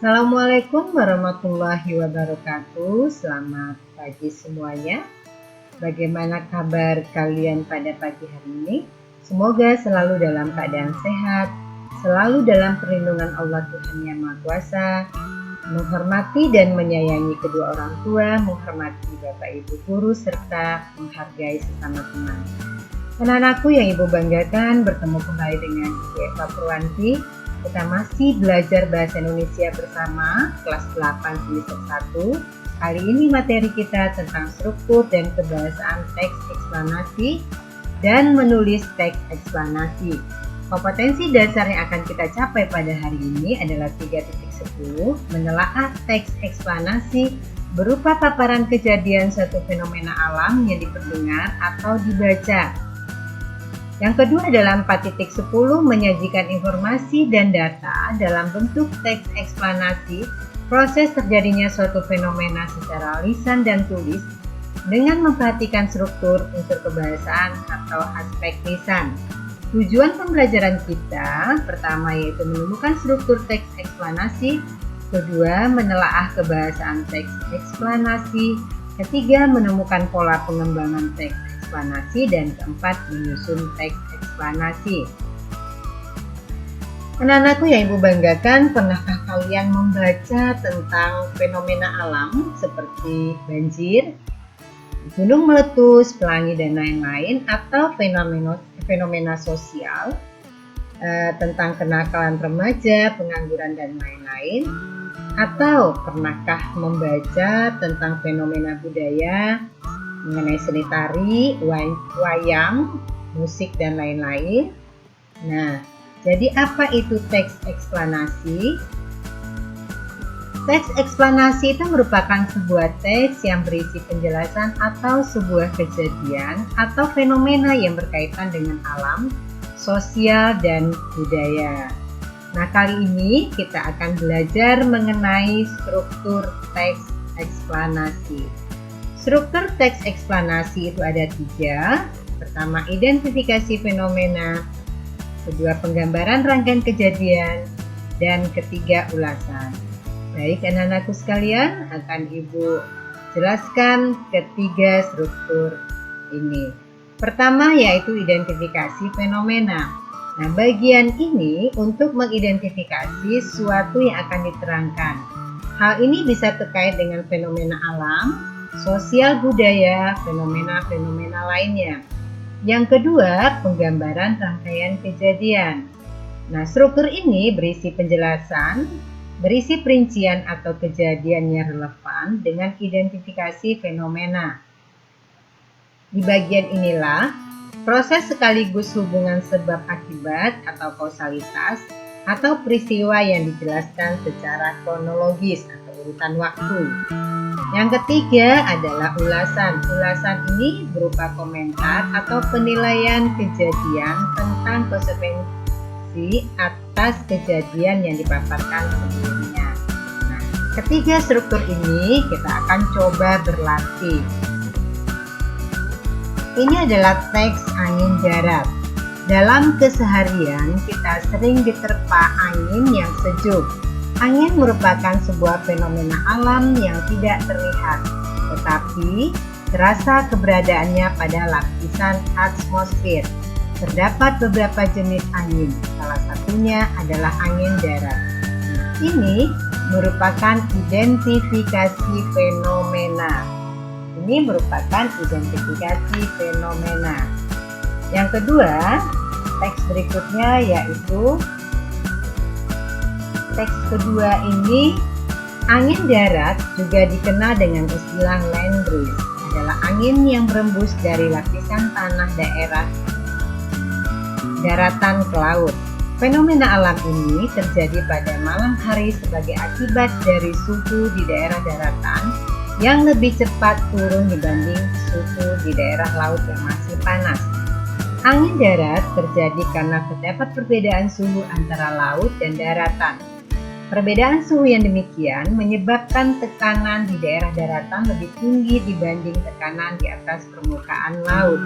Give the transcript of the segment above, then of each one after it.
Assalamualaikum warahmatullahi wabarakatuh. Selamat pagi semuanya. Bagaimana kabar kalian pada pagi hari ini? Semoga selalu dalam keadaan sehat, selalu dalam perlindungan Allah Tuhan Yang Maha Kuasa, menghormati dan menyayangi kedua orang tua, menghormati Bapak Ibu guru, serta menghargai sesama teman. Anak-anakku yang Ibu banggakan, bertemu kembali dengan Ibu Eva Purwanti. Kita masih belajar bahasa Indonesia bersama kelas 8 semester 1. Kali ini materi kita tentang struktur dan kebahasaan teks eksplanasi dan menulis teks eksplanasi. Kompetensi dasar yang akan kita capai pada hari ini adalah 3.10, menelaah teks eksplanasi berupa paparan kejadian suatu fenomena alam yang diperdengar atau dibaca. Yang kedua adalah 4.10, menyajikan informasi dan data dalam bentuk teks eksplanasi proses terjadinya suatu fenomena secara lisan dan tulis dengan memperhatikan struktur unsur kebahasaan atau aspek lisan. Tujuan pembelajaran kita pertama yaitu menemukan struktur teks eksplanasi, kedua menelaah kebahasaan teks eksplanasi, ketiga menemukan pola pengembangan teks eksplanasi, dan keempat menyusun teks eksplanasi. Anak-anakku yang Ibu banggakan, pernahkah kalian membaca tentang fenomena alam seperti banjir, gunung meletus, pelangi, dan lain-lain, atau fenomena sosial tentang kenakalan remaja, pengangguran, dan lain-lain? Atau pernahkah membaca tentang fenomena budaya mengenai seni tari, wayang, musik, dan lain-lain? Nah, jadi apa itu teks eksplanasi? Teks eksplanasi itu merupakan sebuah teks yang berisi penjelasan atau sebuah kejadian atau fenomena yang berkaitan dengan alam, sosial, dan budaya. Nah, kali ini kita akan belajar mengenai struktur teks eksplanasi. Struktur teks eksplanasi itu ada 3. Pertama, identifikasi fenomena, kedua, penggambaran rangkaian kejadian, dan ketiga, ulasan. Baik anak-anakku sekalian, akan Ibu jelaskan ketiga struktur ini. Pertama yaitu identifikasi fenomena. Nah, bagian ini untuk mengidentifikasi sesuatu yang akan diterangkan. Hal ini bisa terkait dengan fenomena alam, sosial, budaya, fenomena-fenomena lainnya. Yang kedua, penggambaran rangkaian kejadian. Nah, struktur ini berisi penjelasan, berisi perincian atau kejadian yang relevan dengan identifikasi fenomena. Di bagian inilah, proses sekaligus hubungan sebab akibat atau kausalitas atau peristiwa yang dijelaskan secara kronologis atau urutan waktu. Yang ketiga adalah ulasan. Ulasan ini berupa komentar atau penilaian kejadian tentang konsekuensi atas kejadian yang dipaparkan sebelumnya. Nah, ketiga struktur ini kita akan coba berlatih. Ini adalah teks angin darat. Dalam keseharian kita sering diterpa angin yang sejuk. Angin merupakan sebuah fenomena alam yang tidak terlihat, tetapi terasa keberadaannya pada lapisan atmosfer. Terdapat beberapa jenis angin, salah satunya adalah angin darat. Ini merupakan identifikasi fenomena. Yang kedua, teks berikutnya yaitu teks kedua ini, angin darat juga dikenal dengan istilah land breeze, adalah angin yang berembus dari lapisan tanah daerah daratan ke laut. Fenomena alam ini terjadi pada malam hari sebagai akibat dari suhu di daerah daratan yang lebih cepat turun dibanding suhu di daerah laut yang masih panas. Angin darat terjadi karena terdapat perbedaan suhu antara laut dan daratan. Perbedaan suhu yang demikian menyebabkan tekanan di daerah daratan lebih tinggi dibanding tekanan di atas permukaan laut.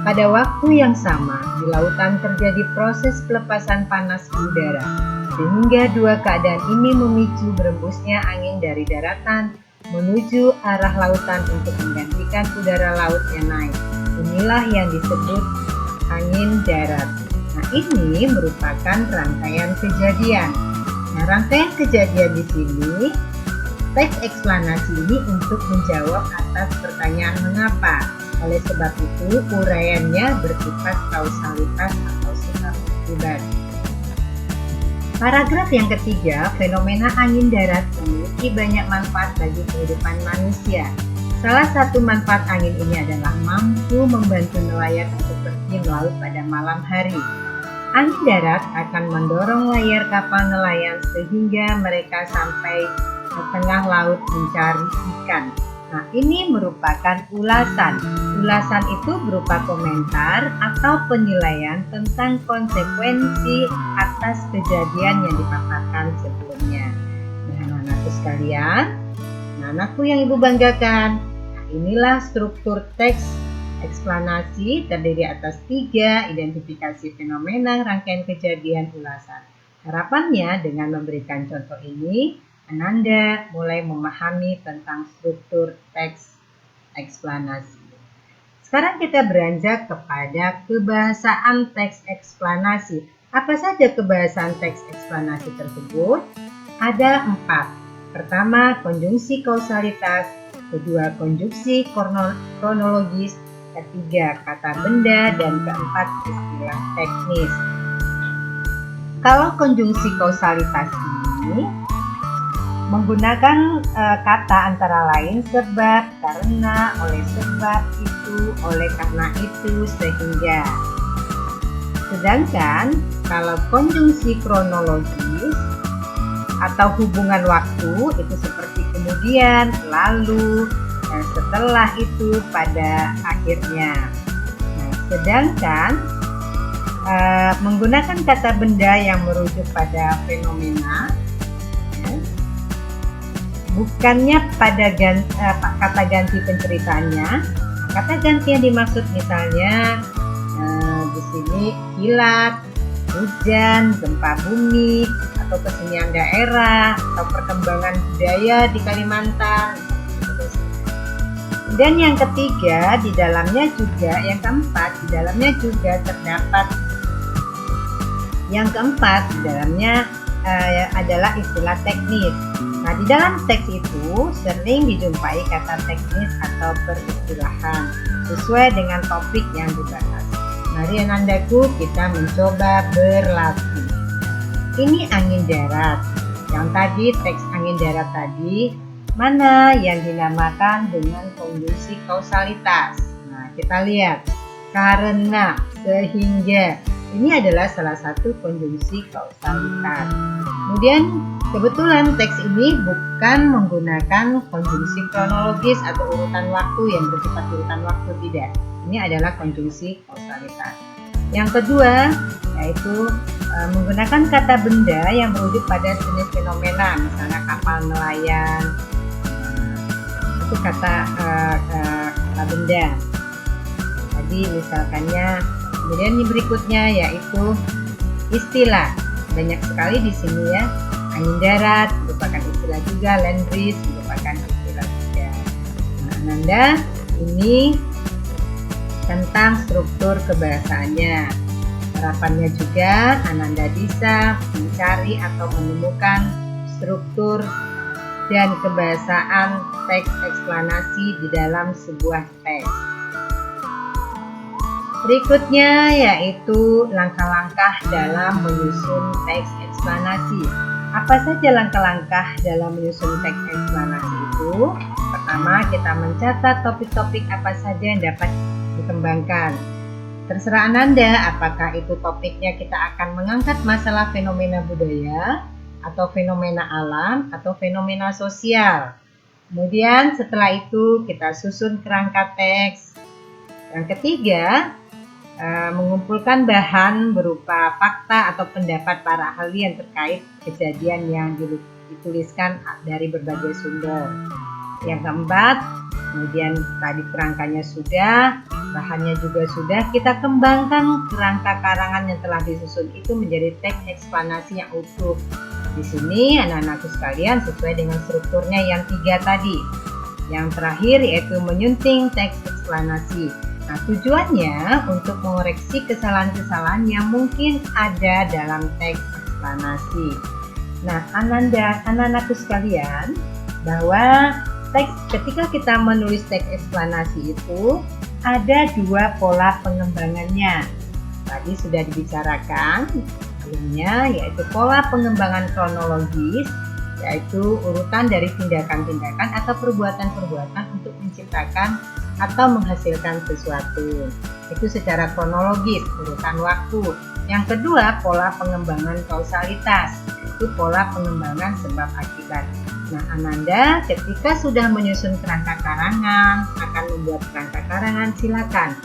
Pada waktu yang sama, di lautan terjadi proses pelepasan panas udara. sehingga dua keadaan ini memicu berembusnya angin dari daratan menuju arah lautan untuk menggantikan udara laut yang naik. Inilah yang disebut angin darat. Nah, ini merupakan rangkaian kejadian. Nah, rangkaian kejadian di sini, teks eksplanasi ini untuk menjawab atas pertanyaan mengapa. Oleh sebab itu, uraiannya bersifat kausalitas atau sebab akibat. Paragraf yang ketiga, fenomena angin darat memiliki banyak manfaat bagi kehidupan manusia. Salah satu manfaat angin ini adalah mampu membantu nelayan untuk pergi melaut pada malam hari. Angin darat akan mendorong layar kapal nelayan sehingga mereka sampai ke tengah laut mencari ikan. Nah, ini merupakan ulasan. Ulasan itu berupa komentar atau penilaian tentang konsekuensi atas kejadian yang dipaparkan sebelumnya. Nah, anak-anakku sekalian, anakku yang ibu banggakan, inilah struktur teks eksplanasi terdiri atas 3 identifikasi fenomena, rangkaian kejadian, ulasan. Harapannya dengan memberikan contoh ini, Ananda mulai memahami tentang struktur teks eksplanasi. Sekarang kita beranjak kepada kebahasaan teks eksplanasi. Apa saja kebahasaan teks eksplanasi tersebut? Ada 4. Pertama, konjungsi kausalitas. Kedua, konjungsi kronologis. Ketiga, kata benda. Dan keempat, istilah teknis. Kalau konjungsi kausalitas ini menggunakan kata antara lain sebab, karena, oleh sebab itu, oleh karena itu, sehingga. Sedangkan kalau konjungsi kronologis atau hubungan waktu itu seperti kemudian, lalu, dan setelah itu, pada akhirnya. Nah, sedangkan menggunakan kata benda yang merujuk pada fenomena, bukannya pada kata ganti penceritaannya. Kata ganti yang dimaksud misalnya di sini kilat, hujan, gempa bumi, atau kesenian daerah, atau perkembangan budaya di Kalimantan. Dan yang ketiga, di dalamnya juga, yang keempat, di dalamnya juga terdapat, yang keempat, di dalamnya adalah istilah teknis. Nah, di dalam teks itu sering dijumpai kata teknis atau peristilahan sesuai dengan topik yang dibahas. Mari anandaku kita mencoba berlatih. Ini angin darat. Yang tadi teks angin darat tadi, mana yang dinamakan dengan konjungsi kausalitas? Nah, kita lihat. Karena, sehingga. Ini adalah salah satu konjungsi kausalitas. Kemudian kebetulan teks ini bukan menggunakan konjungsi kronologis atau urutan waktu yang bersifat urutan waktu, tidak. Ini adalah konjungsi kausalitas. Yang kedua yaitu menggunakan kata benda yang merujuk pada jenis fenomena, misalnya kapal nelayan. Itu kata benda. Jadi misalkannya. Kemudian yang berikutnya yaitu istilah. Banyak sekali di sini ya. Angin darat merupakan istilah juga, land breeze merupakan istilah juga. Nah, Ananda, ini tentang struktur kebahasaannya. Harapannya juga Ananda bisa mencari atau menemukan struktur dan kebahasaan teks eksplanasi di dalam sebuah teks. Berikutnya yaitu langkah-langkah dalam menyusun teks eksplanasi. Apa saja langkah-langkah dalam menyusun teks eksplanasi itu? Pertama, kita mencatat topik-topik apa saja yang dapat dikembangkan. Terserah Ananda, apakah itu topiknya kita akan mengangkat masalah fenomena budaya, atau fenomena alam, atau fenomena sosial. Kemudian setelah itu kita susun kerangka teks. Yang ketiga, mengumpulkan bahan berupa fakta atau pendapat para ahli yang terkait kejadian yang dituliskan dari berbagai sumber. Yang keempat, kemudian tadi kerangkanya sudah, Bahannya juga sudah kita kembangkan, kerangka karangan yang telah disusun itu menjadi teks eksplanasi yang utuh. Di sini anak-anakku sekalian sesuai dengan strukturnya yang 3 tadi. Yang terakhir yaitu menyunting teks eksplanasi. Nah, tujuannya untuk mengoreksi kesalahan-kesalahan yang mungkin ada dalam teks eksplanasi. Nah, anak-anakku sekalian, bahwa ketika kita menulis teks eksplanasi itu ada 2 pola pengembangannya. Tadi sudah dibicarakan sebelumnya, yaitu pola pengembangan kronologis, yaitu urutan dari tindakan-tindakan atau perbuatan-perbuatan untuk menciptakan atau menghasilkan sesuatu. Itu secara kronologis, urutan waktu. Yang kedua, pola pengembangan kausalitas, yaitu pola pengembangan sebab akibat. Nah, Ananda ketika sudah menyusun kerangka karangan, akan membuat kerangka karangan, silakan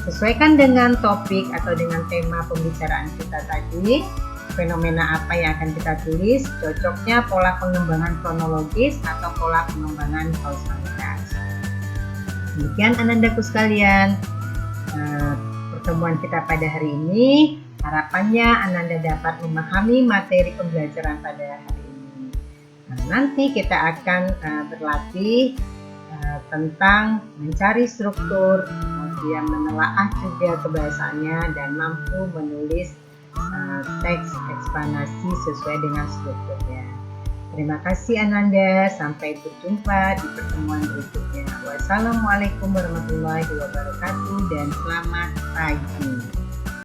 sesuaikan dengan topik atau dengan tema pembicaraan kita tadi. Fenomena apa yang akan kita tulis, cocoknya pola pengembangan kronologis atau pola pengembangan kausalitas. Demikian Anandaku sekalian, pertemuan kita pada hari ini, harapannya Ananda dapat memahami materi pembelajaran pada hari ini. Nah, nanti kita akan berlatih tentang mencari struktur, kemudian menelaah juga kebahasaannya dan mampu menulis teks eksplanasi sesuai dengan strukturnya. Terima kasih Ananda, sampai berjumpa di pertemuan berikutnya. Wassalamualaikum warahmatullahi wabarakatuh dan selamat pagi.